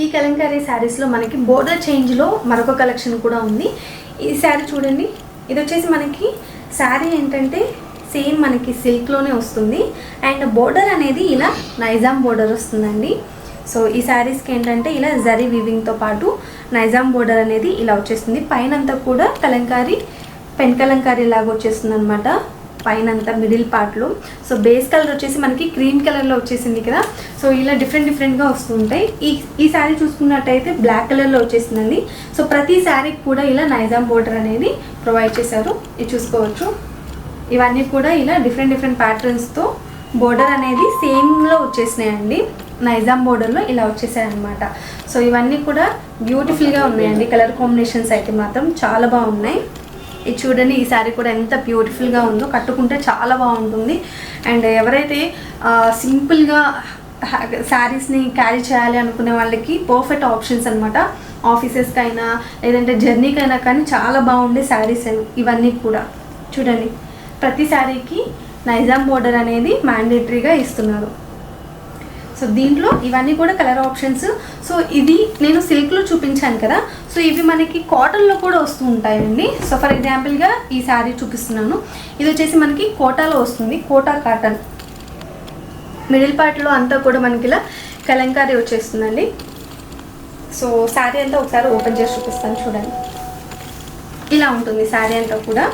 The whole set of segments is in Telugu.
ఈ కలంకారీ శారీస్లో మనకి బోర్డర్ చేంజ్లో మరొక కలెక్షన్ కూడా ఉంది. ఈ శారీ చూడండి, ఇది వచ్చేసి మనకి శారీ ఏంటంటే సేమ్ మనకి సిల్క్లోనే వస్తుంది. అండ్ బోర్డర్ అనేది ఇలా నైజాం బోర్డర్ వస్తుందండి. సో ఈ శారీస్కి ఏంటంటే ఇలా జరీ వీవింగ్తో పాటు నైజాం బోర్డర్ అనేది ఇలా వచ్చేస్తుంది. పైనంతా కూడా కలంకారీ పెన్ కలంకారీ లాగా వచ్చేస్తుంది అనమాట. పైనంతా మిడిల్ పార్ట్లో. సో బేస్ కలర్ వచ్చేసి మనకి క్రీమ్ కలర్లో వచ్చేసింది కదా. సో ఇలా డిఫరెంట్గా వస్తుంటాయి. ఈ శారీ చూసుకున్నట్టయితే బ్లాక్ కలర్లో వచ్చేసిందండి. సో ప్రతి శారీకి కూడా ఇలా నైజాం బోర్డర్ అనేది ప్రొవైడ్ చేశారు. ఇది చూసుకోవచ్చు. ఇవన్నీ కూడా ఇలా డిఫరెంట్ ప్యాటర్న్స్తో బోర్డర్ అనేది సేమ్లో వచ్చేసినాయండి. నైజాం బోర్డర్లో ఇలా వచ్చేసాయన్నమాట. సో ఇవన్నీ కూడా బ్యూటిఫుల్గా ఉన్నాయండి. కలర్ కాంబినేషన్స్ అయితే మాత్రం చాలా బాగున్నాయి. ఇది చూడండి, ఈ శారీ కూడా ఎంత బ్యూటిఫుల్గా ఉందో, కట్టుకుంటే చాలా బాగుంటుంది. అండ్ ఎవరైతే సింపుల్గా శారీస్ని క్యారీ చేయాలి అనుకునే వాళ్ళకి పర్ఫెక్ట్ ఆప్షన్స్ అనమాట. ఆఫీసెస్కి అయినా లేదంటే జర్నీకైనా కానీ చాలా బాగుండే శారీస్ ఇవన్నీ కూడా. చూడండి, ప్రతి శారీకి నైజాం బోర్డర్ అనేది మ్యాండేటరీగా ఇస్తున్నారు. సో దీంట్లో ఇవన్నీ కూడా కలర్ ఆప్షన్స్. సో ఇది నేను సిల్క్లో చూపించాను కదా. సో ఇవి మనకి కాటన్లో కూడా వస్తూ ఉంటాయండి. సో ఫర్ ఎగ్జాంపుల్గా ఈ శారీ చూపిస్తున్నాను. ఇది వచ్చేసి మనకి కోటాలో వస్తుంది. కోటా కాటన్ మిడిల్ పార్ట్లో అంతా కూడా మనకి ఇలా కలంకారీ వచ్చేస్తుందండి. సో శారీ అంతా ఒకసారి ఓపెన్ చేసి చూపిస్తాను. చూడండి, ఇలా ఉంటుంది శారీ అంతా కూడా.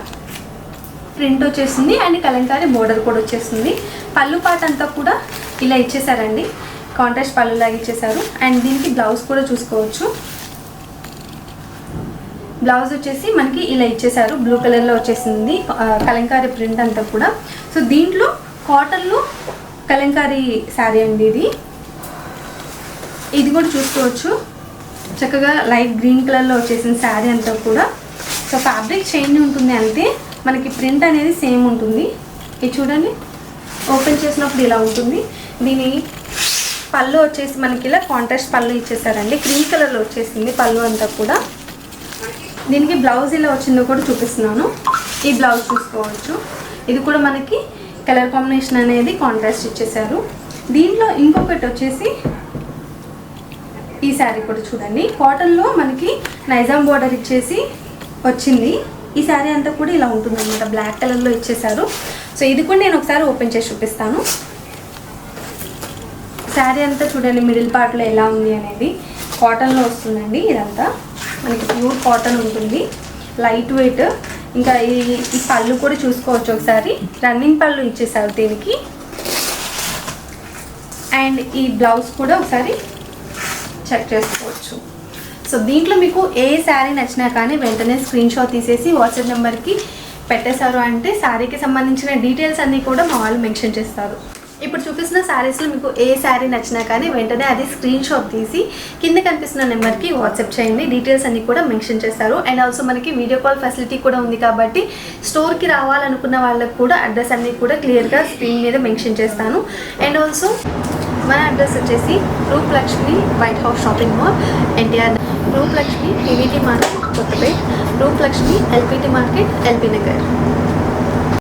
ప్రింట్ వచ్చేస్తుంది అండ్ కలంకారీ బోర్డర్ కూడా వచ్చేస్తుంది. పళ్ళు పాట అంతా కూడా ఇలా ఇచ్చేసారండి. కాంట్రాస్ట్ పళ్ళు లాగా ఇచ్చేసారు. అండ్ దీనికి బ్లౌజ్ కూడా చూసుకోవచ్చు. బ్లౌజ్ వచ్చేసి మనకి ఇలా ఇచ్చేసారు. బ్లూ కలర్లో వచ్చేసింది కలంకారీ ప్రింట్ అంతా కూడా. సో దీంట్లో కాటన్లో కలంకారీ శారీ అండి ఇది కూడా చూసుకోవచ్చు. చక్కగా లైట్ గ్రీన్ కలర్లో వచ్చేసిన శారీ అంతా కూడా. సో ఫ్యాబ్రిక్ చేంజ్ ఉంటుంది అంతే, మనకి ప్రింట్ అనేది సేమ్ ఉంటుంది. ఇది చూడండి, ఓపెన్ చేసినప్పుడు ఇలా ఉంటుంది. దీని పళ్ళు వచ్చేసి మనకి ఇలా కాంట్రాస్ట్ పళ్ళు ఇచ్చేసారండి. క్రీమ్ కలర్లో వచ్చేసింది పళ్ళు అంతా కూడా. దీనికి బ్లౌజ్ ఇలా వచ్చిందో కూడా చూపిస్తున్నాను. ఈ బ్లౌజ్ చూసుకోవచ్చు. ఇది కూడా మనకి కలర్ కాంబినేషన్ అనేది కాంట్రాస్ట్ ఇచ్చేసారు. దీంట్లో ఇంకొకటి వచ్చేసి ఈ శారీ కూడా చూడండి, కాటన్లో మనకి నైజాం బోర్డర్ ఇచ్చేసి వచ్చింది. ఈ శారీ అంతా కూడా ఇలా ఉంటుంది అనమాట. బ్లాక్ కలర్లో ఇచ్చేసారు. సో ఇది కూడా నేను ఒకసారి ఓపెన్ చేసి చూపిస్తాను. శారీ అంతా చూడండి మిడిల్ పార్ట్లో ఎలా ఉంది అనేది. కాటన్లో వస్తుందండి. ఇదంతా మనకి ప్యూర్ కాటన్ ఉంటుంది, లైట్ వెయిట్. ఇంకా ఈ పళ్ళు కూడా చూసుకోవచ్చు ఒకసారి. రన్నింగ్ పళ్ళు ఇచ్చేసారు దీనికి. అండ్ ఈ బ్లౌజ్ కూడా ఒకసారి చెక్ చేసుకోవచ్చు. సో దీంట్లో మీకు ఏ శారీ నచ్చినా కానీ వెంటనే స్క్రీన్ షాట్ తీసేసి వాట్సాప్ నెంబర్కి పెట్టేశారు అంటే శారీకి సంబంధించిన డీటెయిల్స్ అన్నీ కూడా మా వాళ్ళు మెన్షన్ చేస్తారు. ఇప్పుడు చూపిస్తున్న శారీస్లో మీకు ఏ శారీ నచ్చినా కానీ వెంటనే అది స్క్రీన్ షాట్ తీసి కింద కనిపిస్తున్న నెంబర్కి వాట్సాప్ చేయండి. డీటెయిల్స్ అన్నీ కూడా మెన్షన్ చేస్తారు. అండ్ ఆల్సో మనకి వీడియో కాల్ ఫెసిలిటీ కూడా ఉంది కాబట్టి స్టోర్కి రావాలనుకున్న వాళ్ళకి కూడా అడ్రస్ అన్నీ కూడా క్లియర్గా స్క్రీన్ మీద మెన్షన్ చేస్తాను. అండ్ ఆల్సో మన అడ్రస్ వచ్చేసి Roopalakshmi White House shopping mall, NTR, Roopalakshmi PVT market Kothapet, Roopalakshmi LPT market LB Nagar.